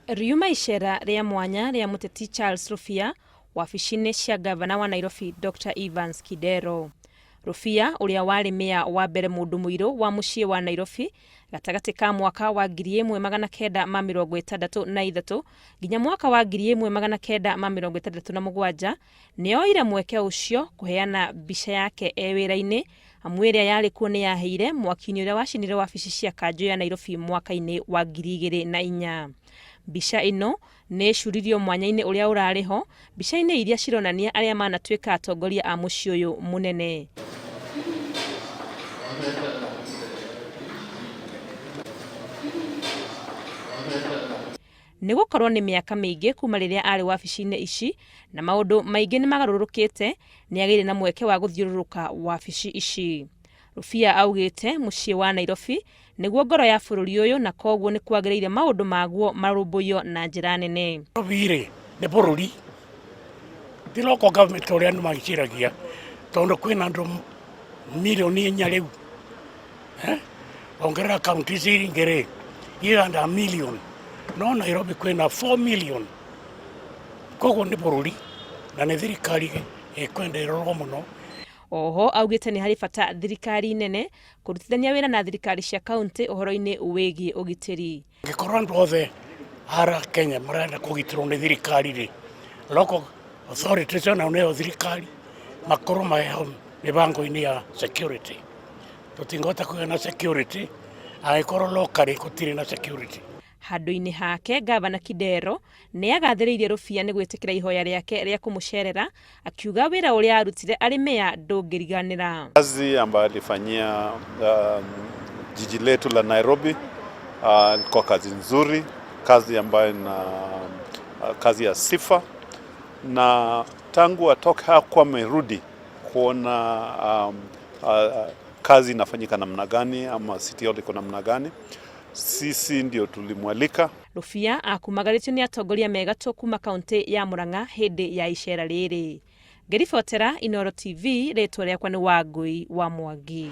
Riuma icera ria mwanya ria muteti Charles Rufia wabici-inĩ cia gavana wa Nairobi Dr. Evans Kidero. Rufia uria wari meya wa mbere mundu muiru wa muciĩ wa Nairobi gatagati ka mwaka wa 1963 nginya mwaka wa 1967 nioire mweke ucio kuheana mbica yake wira-inĩ amu iria yari kuo ni yaheire mwaki-inĩ uria wacinire wabici cia kanjũ ya Nairobi mwaka-inĩ wa 2004. Mbica ino nĩ curirio mwanya-inĩ uria urariho, mbica-inĩ iria cironania aria manatuĩka atongoria a muciĩ uyu munene. Nĩ gũkorwo nĩ mĩaka mĩingĩ kuma rĩrĩa arĩ wabici-inĩ ici na maũndũ maingĩ nĩ magarũrũkĩte, nĩ agĩire na mweke wa gũthiũrũrũka wabici ici. Rufia augĩte muciĩ wa Nairobi nĩguo ngoro ya bũrũri ũyũ na koguo nĩ kwagĩrĩire maũndũ maguo marũmbũiyo na njĩra nene. Nairobi nĩ bũrũri ti local government ũrĩa andũ magiciragia, tondũ kwĩna andũ milioni 4 rĩu ongerera kaunti ici ingĩ ĩrĩ million, no Nairobi kwĩna 4 million, koguo nĩ bũrũri na nĩ thirikari ĩkwendererwo mũno. Oho augĩte nĩ harĩ bata thirikari nene kũrutithania wĩra na thirikari cia kaunti ũhoro-inĩ wĩgiĩ ũgitĩri. Angĩkorwo andũ othe ara Kenya marenda kũgitĩrwo nĩ thirikari local authorities ona nĩyo thirikari makorwo meho mĩbango-inĩ ya security. Tũtingĩhota kũgĩa na security angĩkorwo locally gũtirĩ na security. Handũ-inĩ hake gavana Kidero nĩ agathĩrĩirie Rufia nĩ gwĩtĩkĩra ihoya rĩake rĩa kũmũcerera, akiuga wĩra ũrĩa arutire arĩ meya ndũngĩriganĩra. Kazi ambayo alifanyia jiji letu la Nairobi kwa kazi nzuri, kazi ambayo na kazi ya sifa, na tangu atoke hakuwa amerudi kuona kazi inafanyika namna gani ama city hall iko namna gani. Sisi ndio tulimwalika. Rufia akumagarĩtio nĩ atongoria megatũ kuma kaunti ya Murang'a hĩndĩ ya icera rĩrĩ. Ngĩribotera Inooro TV, rĩtwa rĩakwa nĩ Wangui wa Mwangi.